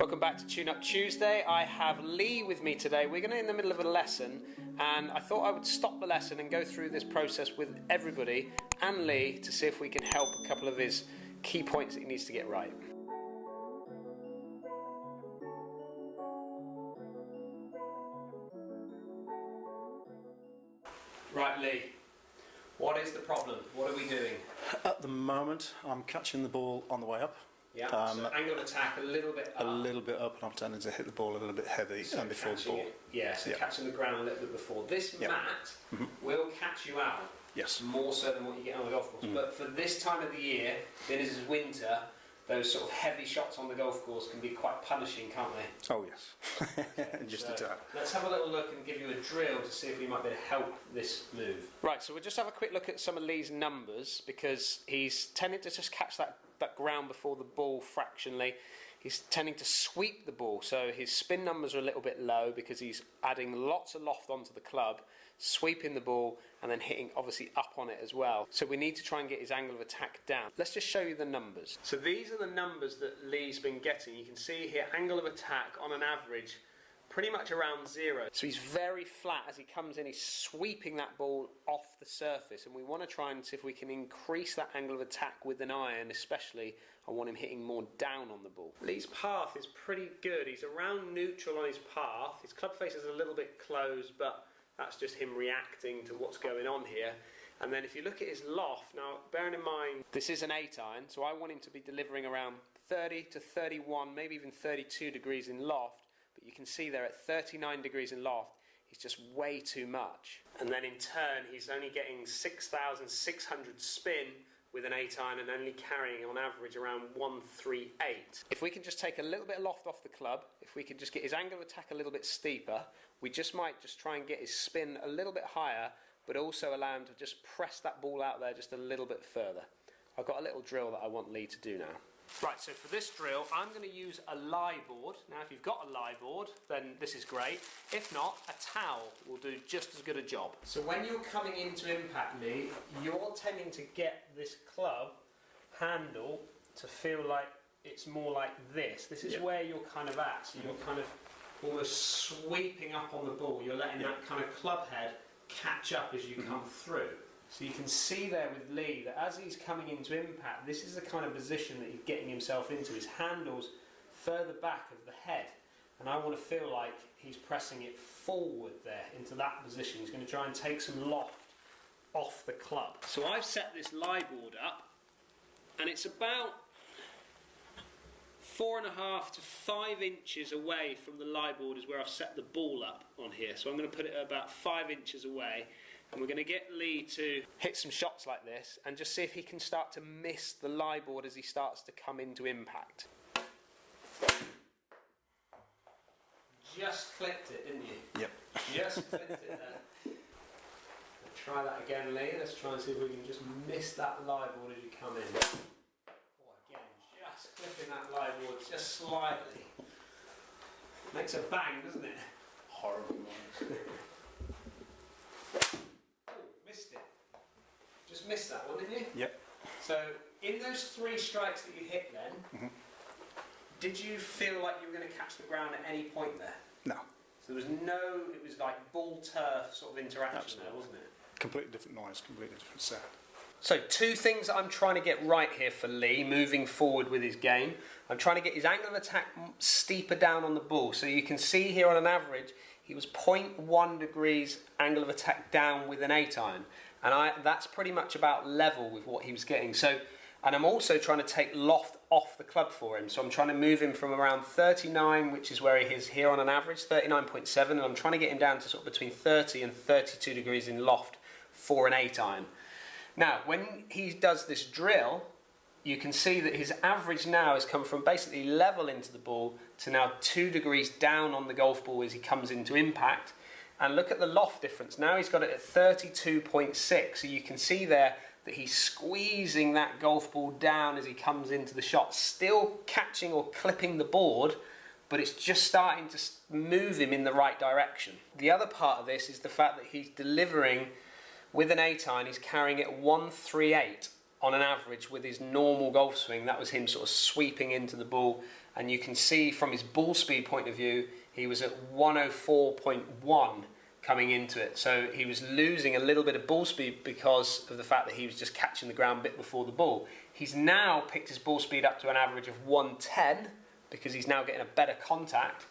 Welcome back to Tune Up Tuesday. I have Lee with me today. We're going to in the middle of a lesson, and I thought I would stop the lesson and go through this process with everybody and Lee to see if we can help a couple of his key points that he needs to get right. Right, Lee, what is the problem? What are we doing? At the moment, I'm catching the ball on the way up. Yeah, so angle of attack a little bit up. A little bit up, and I'm tending to hit the ball a little bit heavy and before the ball. Catching the ground a little bit before. This mat will catch you out. Yes. More so than what you get on the golf course. But for this time of the year, being as it's winter, those sort of heavy shots on the golf course can be quite punishing, can't they? Oh yes. Okay, Just so a tad. let's have a little look and give you a drill to see if we might be able to help this move. Right, so we'll just have a quick look at some of Lee's numbers because he's tending to just catch that ground before the ball fractionally. He's tending to sweep the ball, so his spin numbers are a little bit low because he's adding lots of loft onto the club, sweeping the ball and then hitting obviously up on it as well. So we need to try and get his angle of attack down. Let's just show you the numbers. So these are the numbers that Lee's been getting. You can see here angle of attack on an average pretty much around 0. So he's very flat as he comes in, he's sweeping that ball off the surface, and we want to try and see if we can increase that angle of attack with an iron. Especially I want him hitting more down on the ball. Lee's path is pretty good. He's around neutral on his path. His club face is a little bit closed, but that's just him reacting to what's going on here. And then if you look at his loft, now bearing in mind this is an 8 iron, so I want him to be delivering around 30 to 31, maybe even 32 degrees in loft. But you can see there at 39 degrees in loft, he's just way too much. And then in turn, he's only getting 6,600 spin with an 8 iron and only carrying on average around 138. If we can just take a little bit of loft off the club, if we can just get his angle of attack a little bit steeper, we just might just try and get his spin a little bit higher, but also allow him to just press that ball out there just a little bit further. I've got a little drill that I want Lee to do now. Right, so for this drill, I'm going to use a lie board. Now, if you've got a lie board, then this is great. If not, a towel will do just as good a job. So when you're coming into impact, Lee, you're tending to get this club handle to feel like it's more like this. This is where you're kind of at. So you're kind of almost sweeping up on the ball. You're letting that kind of club head catch up as you come through. So you can see there with Lee that as he's coming into impact, this is the kind of position that he's getting himself into. His handle's further back of the head, and I want to feel like he's pressing it forward there into that position. He's going to try and take some loft off the club. So I've set this lie board up, and it's about 4.5 to 5 inches away from the lie board is where I've set the ball up on here. So I'm going to put it about 5 inches away. And we're going to get Lee to hit some shots like this and just see if he can start to miss the lie board as he starts to come into impact. Just clipped it, didn't you? Yep. Just clipped it there. Try that again, Lee. Let's try and see if we can just miss that lie board as you come in. Oh, again, just clipping that lie board just slightly. Makes a bang, doesn't it? Horrible noise. Just missed that one, didn't you? Yep. So, in those 3 strikes that you hit then, did you feel like you were going to catch the ground at any point there? No. So there was it was like ball-turf sort of interaction there, wasn't it? Completely different noise, completely different sound. So 2 things that I'm trying to get right here for Lee moving forward with his game. I'm trying to get his angle of attack steeper down on the ball. So you can see here on an average, he was 0.1 degrees angle of attack down with an 8 iron. And that's pretty much about level with what he was getting. So, and I'm also trying to take loft off the club for him. So I'm trying to move him from around 39, which is where he is here on an average, 39.7. And I'm trying to get him down to sort of between 30 and 32 degrees in loft for an 8 iron. Now, when he does this drill, you can see that his average now has come from basically level into the ball to now 2 degrees down on the golf ball as he comes into impact. And look at the loft difference. Now he's got it at 32.6. So you can see there that he's squeezing that golf ball down as he comes into the shot. Still catching or clipping the board, but it's just starting to move him in the right direction. The other part of this is the fact that he's delivering with an 8 iron. He's carrying it 138 on an average with his normal golf swing. That was him sort of sweeping into the ball and you can see from his ball speed point of view, he was at 104.1 coming into it. So he was losing a little bit of ball speed because of the fact that he was just catching the ground a bit before the ball. He's now picked his ball speed up to an average of 110 because he's now getting a better contact,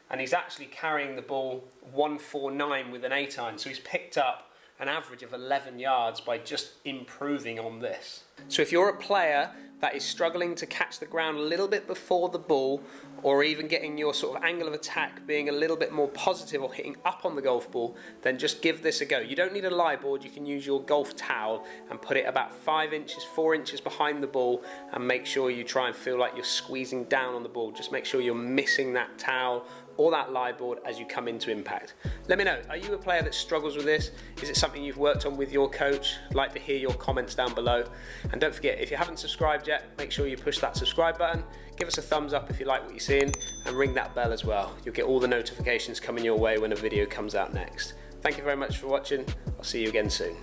and he's actually carrying the ball 149 with an 8-iron. So he's picked up an average of 11 yards by just improving on this. So if you're a player that is struggling to catch the ground a little bit before the ball, or even getting your sort of angle of attack being a little bit more positive or hitting up on the golf ball, then just give this a go. You don't need a lie board, you can use your golf towel and put it about 5 inches, 4 inches behind the ball, and make sure you try and feel like you're squeezing down on the ball. Just make sure you're missing that towel or that lie board as you come into impact. Let me know, are you a player that struggles with this? Is it something you've worked on with your coach? I'd like to hear your comments down below. And don't forget, if you haven't subscribed yet, make sure you push that subscribe button, give us a thumbs up if you like what you're seeing, and ring that bell as well. You'll get all the notifications coming your way when a video comes out next. Thank you very much for watching. I'll see you again soon.